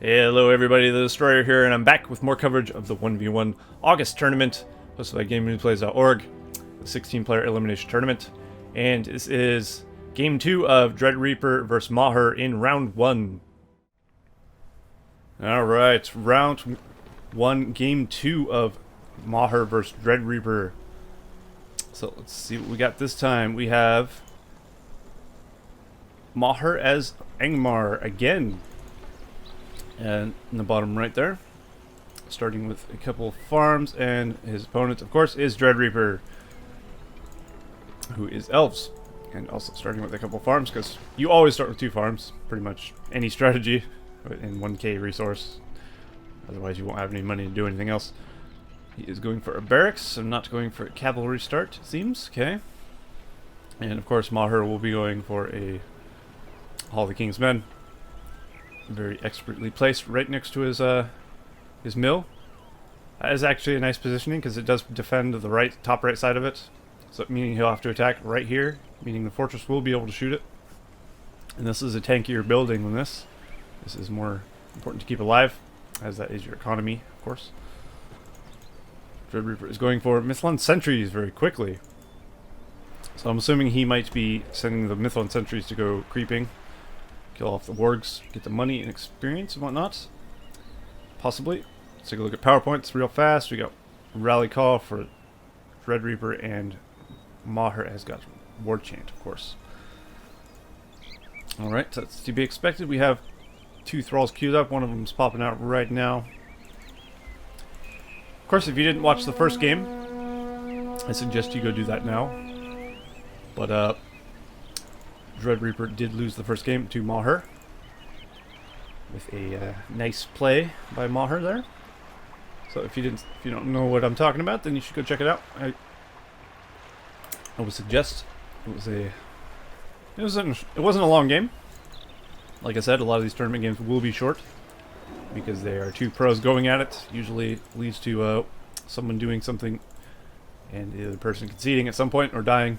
Hello everybody, the Destroyer here, and I'm back with more coverage of the 1v1 August tournament, hosted by GameNewsPlays.org, the 16-player elimination tournament. And this is Game 2 of DreadReapr vs MauHuR in Round 1. Alright, Round 1, Game 2 of MauHuR vs DreadReapr. So let's see what we got this time. We have MauHuR as Angmar again. And in the bottom right there, starting with a couple of farms, and his opponent, of course, is DreadReapr, who is Elves, and also starting with a couple of farms, because you always start with 2 farms, pretty much any strategy, in 1k resource, otherwise you won't have any money to do anything else. He is going for a barracks, so not going for a cavalry start, it seems, okay. And of course MauHuR will be going for a Hall of the King's Men. Very expertly placed right next to his mill. That is actually a nice positioning because it does defend the top right side of it. So meaning he'll have to attack right here, meaning the fortress will be able to shoot it. And this is a tankier building than this. This is more important to keep alive, as that is your economy, of course. DreadReapr is going for Mythlon sentries very quickly. So I'm assuming he might be sending the Mythlon sentries to go creeping. Kill off the wargs, get the money and experience and whatnot. Possibly. Let's take a look at PowerPoints real fast. We got Rally Call for DreadReapr, and MauHuR has got War Chant, of course. Alright, that's to be expected. We have 2 thralls queued up. One of them's popping out right now. Of course, if you didn't watch the first game, I suggest you go do that now. But, DreadReapr did lose the first game to MauHuR with a nice play by MauHuR there. So if you don't know what I'm talking about, then you should go check it out. I would suggest it wasn't a long game. Like I said, a lot of these tournament games will be short because they are 2 pros going at it. Usually leads to someone doing something and the other person conceding at some point or dying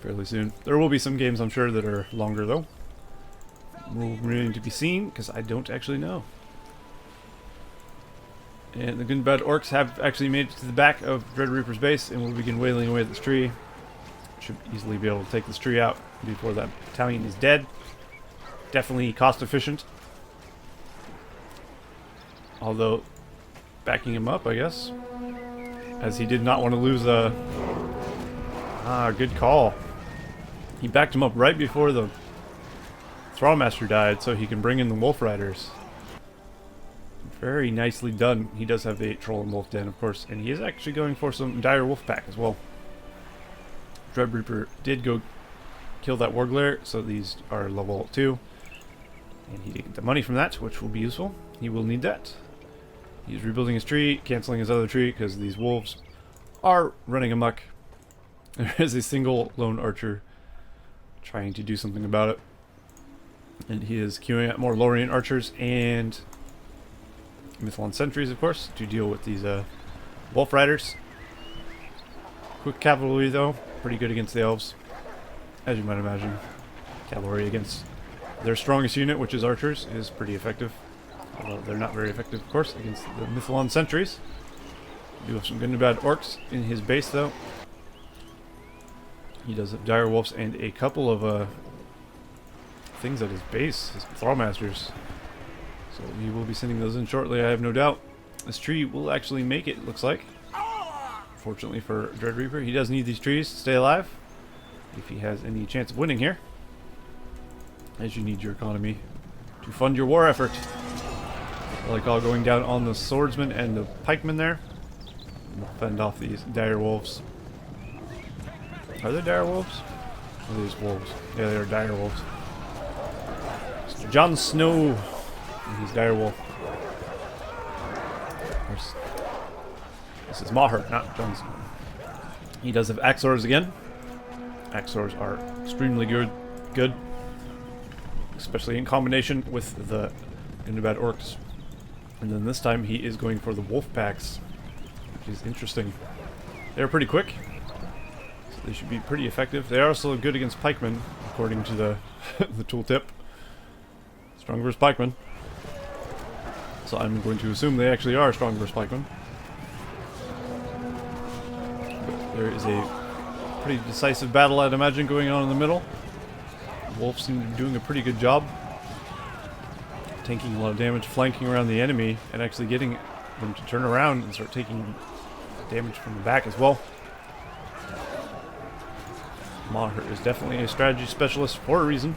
fairly soon. There will be some games, I'm sure, that are longer, though. Will remain to be seen, because I don't actually know. And the good and bad orcs have actually made it to the back of DreadReapr's base, and will begin wailing away at this tree. Should easily be able to take this tree out before that battalion is dead. Definitely cost efficient. Although, backing him up, I guess. As he did not want to lose a... good call. He backed him up right before the Thrallmaster died so he can bring in the Wolf Riders. Very nicely done. He does have the Troll and Wolf Den, of course, and he is actually going for some Dire Wolf Pack as well. DreadReapr did go kill that Warglare, so these are level 2. And he did get the money from that, which will be useful. He will need that. He's rebuilding his tree, canceling his other tree because these wolves are running amok. There is a single lone archer trying to do something about it. And he is queuing up more Lorien archers and Mythlon sentries, of course, to deal with these wolf riders. Quick cavalry, though, pretty good against the elves, as you might imagine. Cavalry against their strongest unit, which is archers, is pretty effective. Although they're not very effective, of course, against the Mythlon sentries. We do have some good and bad orcs in his base, though. He does have dire wolves and a couple of things at his base, his Thrallmasters. So he will be sending those in shortly, I have no doubt. This tree will actually make it looks like. Fortunately for DreadReapr, he does need these trees to stay alive, if he has any chance of winning here. As you need your economy to fund your war effort. I like all going down on the swordsman and the pikemen there. We'll fend off these dire wolves. Are they dire wolves? Or are these wolves? Yeah, they are dire wolves. Mr. Jon Snow and his dire wolf. Of course, this is MauHuR, not Jon Snow. He does have Axors again. Axors are extremely good. Especially in combination with the good and bad orcs. And then this time he is going for the wolf packs, which is interesting. They're pretty quick. They should be pretty effective. They are also good against pikemen, according to the the tooltip. Strong versus pikemen. So I'm going to assume they actually are stronger spikemen. But there is a pretty decisive battle, I'd imagine, going on in the middle. The wolves seem to be doing a pretty good job. Tanking a lot of damage, flanking around the enemy, and actually getting them to turn around and start taking damage from the back as well. MauHuR is definitely a strategy specialist for a reason.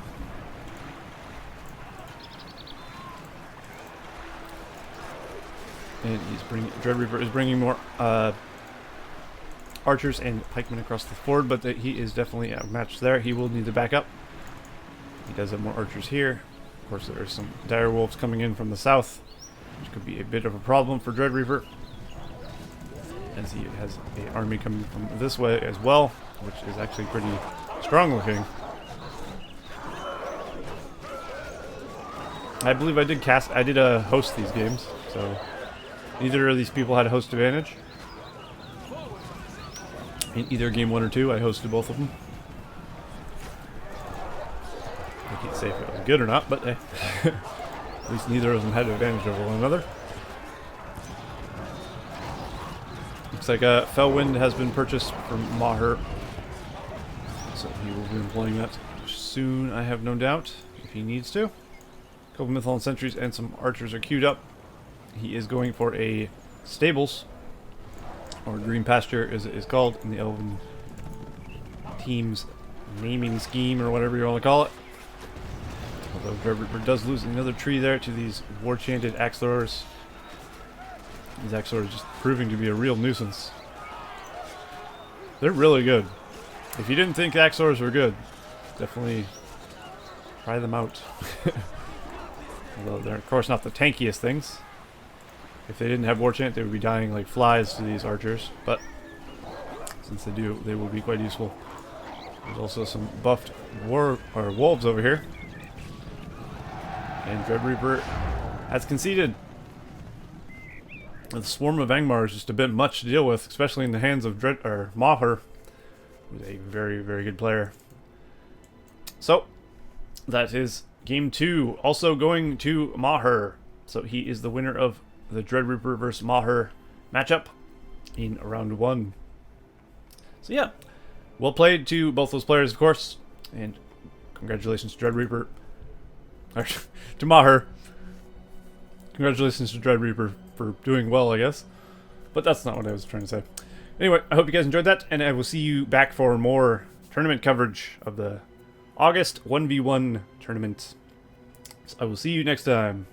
And DreadReapr is bringing more archers and pikemen across the ford, but he is definitely outmatched there. He will need to back up. He does have more archers here. Of course, there are some dire wolves coming in from the south, which could be a bit of a problem for DreadReapr, as he has an army coming from this way as well, which is actually pretty strong looking. I believe I did host these games, so neither of these people had a host advantage. In either game 1 or 2, I hosted both of them. I can't say if it was good or not, but at least neither of them had an advantage over one another. Looks like a Fellwind has been purchased from MauHuR, so he will be employing that soon, I have no doubt, if he needs to. A couple Mythalon sentries and some archers are queued up. He is going for a stables, or green pasture as it is called in the Elven team's naming scheme, or whatever you want to call it. Although DreadReapr does lose another tree there to these war-chanted axe throwers. These axe throwers just proving to be a real nuisance. They're really good. If you didn't think axe throwers were good, definitely try them out. Although they're of course not the tankiest things. If they didn't have war chant, they would be dying like flies to these archers, but since they do, they will be quite useful. There's also some buffed wolves over here. And DreadReapr has conceded. The swarm of Angmar is just a bit much to deal with, especially in the hands of MauHuR, who's a very, very good player. So, that is game 2. Also going to MauHuR. So he is the winner of the DreadReapr versus MauHuR matchup in round 1. So yeah, well played to both those players, of course, and congratulations to DreadReapr. To MauHuR. Congratulations to DreadReapr for doing well, I guess. But that's not what I was trying to say. Anyway, I hope you guys enjoyed that, and I will see you back for more tournament coverage of the August 1v1 tournament. So I will see you next time.